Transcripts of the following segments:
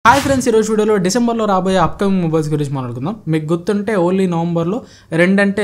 Hi friends, ఈరోజు వీడియోలో డిసెంబర్లో రాబోయే అప్కమింగ్ మొబైల్స్ గురించి మాట్లాడుకుందాం. మీకు గుర్తుంటే ఓన్లీ నవంబర్లో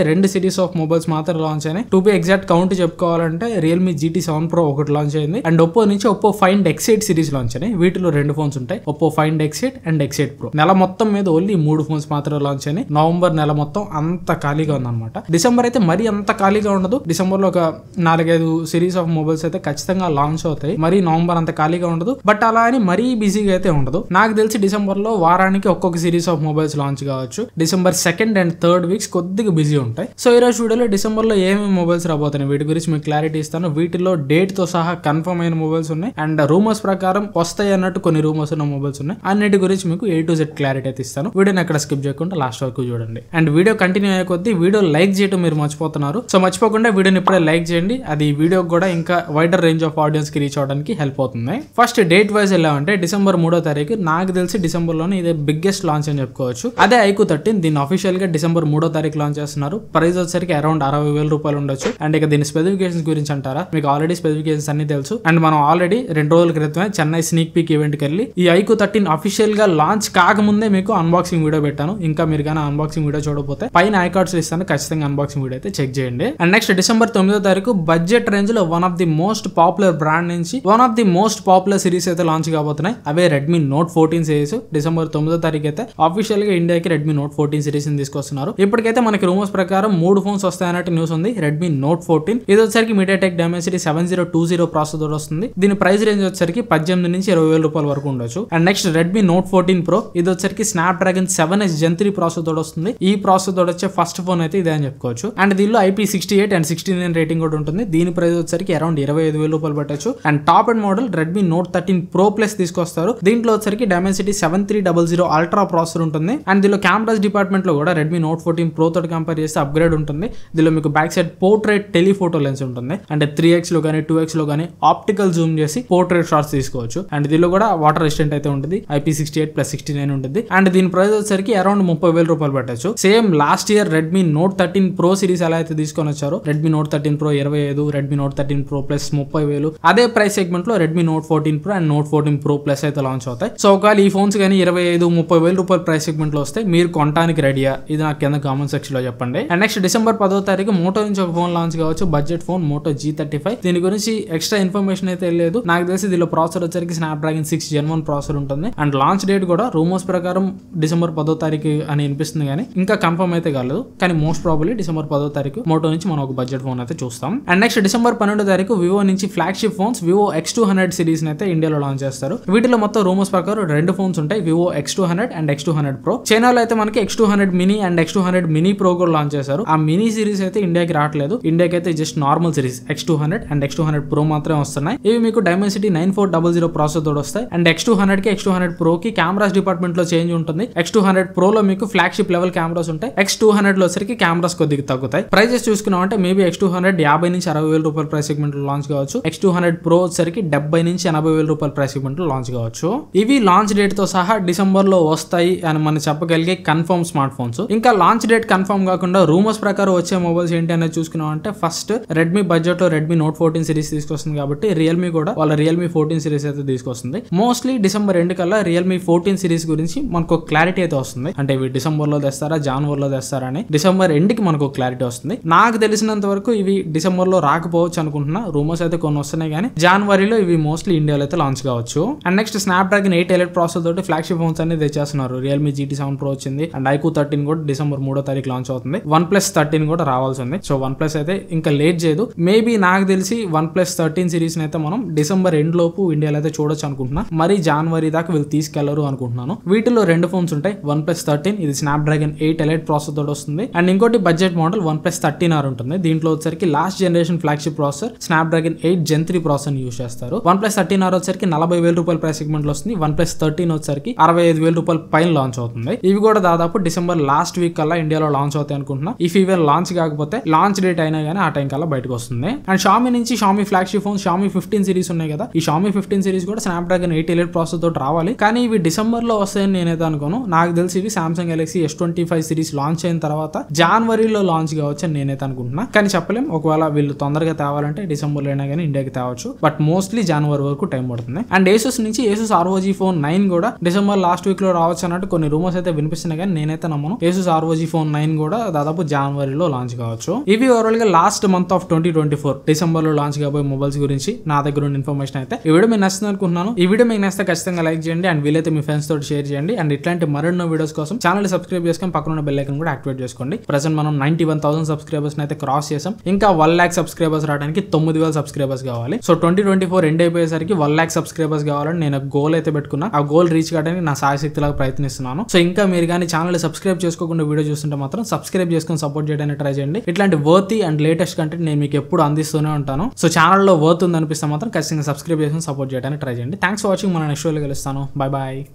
రెండు సిరీస్ ఆఫ్ మొబైల్స్ మాత్రం లాంచ్ అయినాయి. టు బి ఎగ్జాక్ట్ కౌంట్ చెప్పుకోవాలంటే రియల్మీ GT7 Pro ఒకటి లాంచ్ అయింది అండ్ ఒప్పో నుంచి Oppo Find X8 series launch అయినాయి. వీటిలో రెండు ఫోన్స్ ఉంటాయి, Oppo Find X8 and X8 Pro. నెల మొత్తం మీద ఓన్లీ 3 ఫోన్స్ మాత్రం లాంచ్ అయినాయి. నవంబర్ నెల మొత్తం అంత ఖాళీగా ఉందన్నమాట. డిసెంబర్ అయితే మరీ అంత ఖాళీగా ఉండదు. డిసెంబర్లో ఒక 4-5 సిరీస్ ఆఫ్ మొబైల్స్ అయితే ఖచ్చితంగా లాంచ్ అవుతాయి. మరీ నవంబర్ అంత ఖాళీగా ఉండదు, బట్ అలా అని మరీ బిజీగా అయితే ఉండదు. నాకు తెలిసి డిసెంబర్ లో వారానికి ఒక్కొక్క సిరీస్ ఆఫ్ మొబైల్స్ లాంచ్ కావచ్చు. December 2nd and 3rd weeks కొద్దిగా బిజీ ఉంటాయి. సో ఈ రోజు వీడియోలో డిసెంబర్ లో ఏమేమి మొబైల్స్ రాబోతున్నాయి వీటి గురించి మీకు క్లారిటీ ఇస్తాను. వీటిలో డేట్ తో సహా కన్ఫర్మ్ అయిన మొబైల్స్ ఉన్నాయి అండ్ రూమర్స్ ప్రకారం వస్తాయి అన్నట్టు కొన్ని రూమర్స్ ఉన్న మొబైల్స్ ఉన్నాయి. అన్నిటి గురించి మీకు A to Z క్లారిటీ అయితే ఇస్తాను. వీడియోని ఎక్కడ స్కిప్ చేయకుండా లాస్ట్ వరకు చూడండి. అండ్ వీడియో కంటిన్యూ అయ్యే కొద్దీ వీడియో లైక్ చేయడం మీరు మర్చిపోతున్నారు. సో మర్చిపోకుండా వీడియోని ఇప్పుడే లైక్ చేయండి. అది వీడియో కూడా ఇంకా వైడర్ రేంజ్ ఆఫ్ ఆడియన్స్ కి రీచ్ అవడానికి హెల్ప్ అవుతుంది. ఫస్ట్ డేట్ వైజ్ ఎలా అంటే డిసెంబర్ 3వ తారీఖు నాకు తెలిసి డిసెంబర్ లోనే ఇదే బిగ్గెస్ట్ లాంచ్ అని చెప్పుకోవచ్చు. అదే iQOO 13. దీన్ని అఫీషియల్ గా డిసెంబర్ 3వ తారీఖు లాంచ్ చేస్తున్నారు. ప్రైస్ వచ్చేసరికి అరౌండ్ 60,000 రూపాయలు ఉండొచ్చు. అండ్ ఇక దీని స్పెసిఫికేషన్స్ గురించి అంటారా, మీకు ఆల్రెడీ స్పెసిఫికేషన్స్ అన్ని తెలుసు. అండ్ మనం ఆల్రెడీ 2 రోజుల క్రితమే చెన్నై స్నీక్ పీక్ ఈవెంట్ కి వెళ్ళి ఈ iQOO 13 అఫీషియల్ గా లాంచ్ కాకముందే మీకు అన్బాక్సింగ్ వీడియో పెట్టాను. ఇంకా మీరు కానీ అన్బాక్సింగ్ వీడియో చూడకపోతే పైన ఐకార్డ్స్ ఇస్తాను, ఖచ్చితంగా అన్బాక్సింగ్ వీడియో అయితే చెక్ చేయండి. అండ్ నెక్స్ట్ డిసెంబర్ 9వ తారీఖు బడ్జెట్ రేంజ్ లో one of the most popular brand నుంచి one of the most popular series అయితే లాంచ్ కాబోతున్నాయి. అవే Redmi Note 14 సిరీస్. డిసెంబర్ 9వ తారీఖు అయితే అఫీషియల్ గా ఇండియాకి Redmi Note 14 సిరీస్ ని తీసుకొస్తున్నారు. ఇప్పటికైతే మనకి రూమర్స్ ప్రకారం 3 ఫోన్స్ వస్తాయన్నట్టు న్యూస్ ఉంది. Redmi Note 14 ఇది వచ్చేసరికి MediaTek Dimensity 7020 ప్రాసెసర్ వస్తుంది. దీని ప్రైస్ రేంజ్ వచ్చేసరికి 18 నుంచి 20,000 రూపాయల వరకు ఉండొచ్చు. And next Redmi Note 14 Pro ఇది వచ్చేసరికి Snapdragon 7H Gen 3 ప్రాసెసర్ వస్తుంది. ఈ ప్రాసెసర్ వచ్చే ఫస్ట్ ఫోన్ అయితే ఇదే అని చెప్పుకోవచ్చు. అండ్ దీనిలో IP68 and 69 రేటింగ్ కూడా ఉంటుంది. దీని ప్రైస్ వచ్చేసరికి అరౌండ్ 25,000 రూపాయలు పెట్టచ్చు. And top and model Redmi Note 13 Pro Plus తీసుకొస్తారు. దీంట్లో వచ్చేసరికి Dimensity 7300 Ultra ప్రాసెసర్ ఉంటుంది. అండ్ దీనిలో కెమెరాస్ డిపార్ట్మెంట్ లో కూడా Redmi Note 14 Pro తోటి కంపేర్ చేస్తే అప్గ్రేడ్ ఉంటుంది. దీనిలో మీకు back side portrait telephoto lens ఉంటుంది. అంటే 3x లో కానీ 2x లో కానీ ఆప్టికల్ జూమ్ చేసి పోర్ట్రేట్ షాట్స్ తీసుకోవచ్చు. అండ్ దీనిలో కూడా వాటర్ రెసిస్టెంట్ అయితే ఉంటుంది. IP68 + 69 ఉంటుంది. అండ్ దీని ప్రైస్ వచ్చేసరికి అరౌండ్ 30,000 రూపాయలు పెట్టచ్చు. Same last year Redmi Note 13 Pro series ఎలా అయితే తీసుకొని వచ్చారో Redmi Note 13 Pro 25, Redmi Note 13 Pro Plus 30,000, అదే ప్రైస్ సెగ్మెంట్ లో Redmi Note 14 Pro and Note 14 Pro Plus అయితే లాంచ్ అవుతాయి. సో ఒకవేళ ఈ ఫోన్స్ కానీ 25-30,000 రూపాయల ప్రైస్ సెగ్మెంట్ లో వస్తే మీరు కొనడానికి రెడీయా? ఇది నాకు కింద కామెంట్ సెక్షన్ లో చెప్పండి. అండ్ నెక్స్ట్ డిసెంబర్ 10వ తారీఖు మోటో నుంచి ఒక ఫోన్ లాంచ్ కావచ్చు. Budget phone Moto G35. దీని గురించి ఎక్స్ట్రా ఇన్ఫర్మేషన్ అయితే లేదు. నాకు తెలిసి దీనిలో ప్రాసెసర్ వచ్చరికి Snapdragon 6 Gen 1 ప్రాసెసర్ ఉంటుంది. అండ్ లాంచ్ డేట్ కూడా రూమర్స్ ప్రకారం డిసెంబర్ 10వ తారీఖు అని అనిపిస్తుంది, కానీ ఇంకా కన్ఫర్మ్ అయితే కాలేదు. కానీ మోస్ట్ ప్రాబబ్లీ డిసెంబర్ 10వ తారీఖు మోటో నుంచి మనం ఒక బడ్జెట్ ఫోన్ అయితే చూస్తాం. అండ్ నెక్స్ట్ డిసెంబర్ 12వ తారీఖు వివో నుంచి flagship phones Vivo X200 series అయితే ఇండియాలో లాంచ్ చేస్తారు. వీటిలో మొత్తం రూమర్స్ ప్రకారం 2 ఫోన్స్ ఉంటాయి, Vivo X200 and X200 Pro. చైనాలో అయితే మనకి X200 mini and X200 mini Pro కూడా లాంచ్ చేశారు. ఆ మినీ సిరీస్ అయితే ఇండియాకి రావట్లేదు. ఇండియాకి అయితే just normal series X200 and X200 Pro మాత్రమే వస్తున్నాయి. ఇవి మీకు Dimensity 9400 ప్రాసెసర్ తోడు వస్తాయి. అండ్ X200 కి X200 Pro కి కెమెరాస్ డిపార్ట్మెంట్ లో చేంజ్ ఉంటుంది. X200 Pro లో మీకు ఫ్లాగ్షిప్ లెవెల్ కెమెరాస్ ఉంటాయి. X200 లో సరికి కెమెరాస్ కొద్దిగా తగ్గుతాయి. ప్రైజెస్ చూసుకున్నామంటే మేబీ X200 50 నుంచి 60,000 రూపాయల ప్రైస్ సెగ్మెంట్ లో లాంచ్ కావచ్చు. X200 Pro వచ్చరికి 70 నుంచి 80,000 రూపాయల ప్రైస్ సెగ్మెంట్ లో లాంచ్ కావచ్చు. ఇవి లాంచ్ డేట్ తో సహా డిసెంబర్ లో వస్తాయి అని మనం చెప్పగలిగే కన్ఫర్మ్ స్మార్ట్ ఫోన్స్. ఇంకా లాంచ్ డేట్ కన్ఫర్మ్ కాకుండా రూమర్స్ ప్రకారం వచ్చే మొబైల్స్ ఏంటి అనేది చూసుకున్నాం అంటే ఫస్ట్ Redmi బడ్జెట్ లో Redmi Note 14 సిరీస్ తీసుకొస్తుంది కాబట్టి Realme కూడా వాళ్ళ Realme 14 సిరీస్ అయితే తీసుకొస్తుంది. మోస్ట్లీ డిసెంబర్ ఎండ్ కల్లా Realme 14 సిరీస్ గురించి మనకు క్లారిటీ అయితే వస్తుంది. అంటే ఇవి డిసెంబర్ లో తెస్తారా జనవరిలో తెస్తారా అని డిసెంబర్ ఎండ్ కి మనకు క్లారిటీ వస్తుంది. నాకు తెలిసినంత వరకు ఇవి డిసెంబర్ లో రాకపోవచ్చు అనుకుంటున్నా. రూమర్స్ అయితే కొన్ని వస్తున్నాయి, కానీ జనవరిలో ఇవి మోస్ట్లీ ఇండియాలో అయితే లాంచ్ కావచ్చు. And next Snapdragon 8 Elite processor తోటి ఫ్లాగ్షిప్ ఫోన్స్ అనేది తెచ్చేస్తున్నారు. Realme GT7 Pro వచ్చింది అండ్ iQOO 13 కూడా డిసెంబర్ 3వ తారీఖు లాంచ్ అవుతుంది. OnePlus 13 కూడా రావాల్సి ఉంది. సో OnePlus అయితే ఇంకా లేట్ చేయదు. మేబీ నాకు తెలిసి OnePlus 13 సిరీస్ అయితే మనం డిసెంబర్ ఎండ్ లోపు ఇండియాలో అయితే చూడొచ్చు అనుకుంటున్నా. మరి జనవరి దాకా వీళ్ళు తీసుకెళ్లరు అనుకుంటున్నాను. వీటిలో 2 ఫోన్స్ ఉంటాయి. OnePlus 13 ఇది Snapdragon 8 Elite ప్రాసెసర్ తోటి వస్తుంది. అండ్ ఇంకోటి బడ్జెట్ మోడల్ OnePlus 13R ఉంటుంది. దీంట్లో వచ్చరికి last generation flagship processor Snapdragon 8 Gen 3 processor use చేస్తారు. OnePlus 13R వచ్చరికి 40,000 రూపాయల ప్రైస్ సెగ్మెంట్ లో వస్తుంది. OnePlus 13 వచ్చరికి 65,000 రూపాయల పైన లాంచ్ అవుతుంది. ఇవి కూడా దాదాపు డిసెంబర్ లాస్ట్ వీక్ కల్లా ఇండియాలో లాంచ్ అవుతాయి అనుకుంటున్నా. ఇఫ్ ఇవే లాంచ్ కాకపోతే లాంచ్ డేట్ అయినా కానీ ఆ టైం కల్లా బయటకు వస్తుంది. అండ్ Xiaomi నుంచి Xiaomi flagship phone Xiaomi 15 series ఉన్నాయి కదా. ఈ Xiaomi 15 సిరీస్ కూడా Snapdragon 8 Elite ప్రాసెసర్ తోటి రావాలి. కానీ ఇవి డిసెంబర్ లో వస్తాయని నేనైతే అనుకోను. నాకు తెలిసి ఇవి Samsung Galaxy S25 series launch అయిన తర్వాత జనవరిలో లాంచ్ కావచ్చు అని నేనైతే అనుకుంటున్నా. కానీ చెప్పలేం, ఒకవేళ వీళ్ళు తొందరగా తేవాలంటే డిసెంబర్ లో అయినా కానీ ఇండియాకి తేవచ్చు. బట్ మోస్ట్లీ జనవరి వరకు టైం పడుతుంది. అండ్ Asus నుంచి Asus ROG Phone 9 కూడా డిసెంబర్ లాస్ట్ వీక్ లో రావచ్చు అన్నట్టు కొన్ని రూమర్స్ అయితే వినిపిస్తున్నాయి, కానీ నేనైతే నమ్మను. Asus ROG Phone 9 కూడా దాదాపు జనవరిలో లాంచ్ కావచ్చు. ఇవి ఓవరాల్ గా లాస్ట్ మంత్ ఆఫ్ 2024 డిసెంబర్ లో లాంచ్ కాబోయే మొబైల్స్ గురించి నా దగ్గర ఉన్న ఇన్ఫర్మేషన్ అయితే. ఈ వీడియో మీకు నచ్చింది అనుకుంటున్నాను. ఈ వీడియో మీకు నచ్చితే ఖచ్చితంగా లైక్ చేయండి అండ్ వీలైతే మీ ఫ్రెండ్స్ తోటి షేర్ చేయండి. అండ్ ఇట్లాంటి మరెన్నో వీడియోస్ కోసం ఛానల్ సబ్స్క్రైబ్ చేసుకొని పక్కన ఉన్న బెల్ ఐకాన్ కూడా యాక్టివేట్ చేసుకోండి. ప్రెసెంట్ మనం 91,000 సబ్స్క్రైబర్స్ అయితే క్రాస్ చేసాం. ఇంకా 1 lakh సబ్స్క్రైబర్స్ రావడానికి 9,000 సబ్స్క్రైబర్స్ కావాలి. సో 2024 ఎండ్ అయిపోయేసరికి 1 lakh సబ్స్క్రైబర్స్ కావాలని నేను గోల్ అయితే పెట్టుకున్నా. ఆ గోల్ రీచ్ కావడానికి నా సాయశక్తిలాగా ప్రయత్నిస్తున్నాను. సో ఇంకా మీరు కానీ ఛానల్ సబ్స్క్రైబ్ చేసుకోకుండా వీడియో చూస్తుంటే మాత్రం సబ్స్క్రైబ్ చేసుకొని సపోర్ట్ చేయడానికి ట్రై చేయండి. ఇట్లాంటి వర్తీ అండ్ లేటెస్ట్ కంటెంట్ నేను మీకు ఎప్పుడు అందిస్తూనే ఉంటాను. సో ఛానల్లో వర్త్ ఉంది అనిపిస్తే మాత్రం ఖచ్చితంగా సబ్స్క్రైబ్ చేసుకొని సపోర్ట్ చేయడానికి ట్రై చేయండి. Thanks for watching. మన నెక్స్ట్ వీడియోలో కలుస్తాను. Bye bye.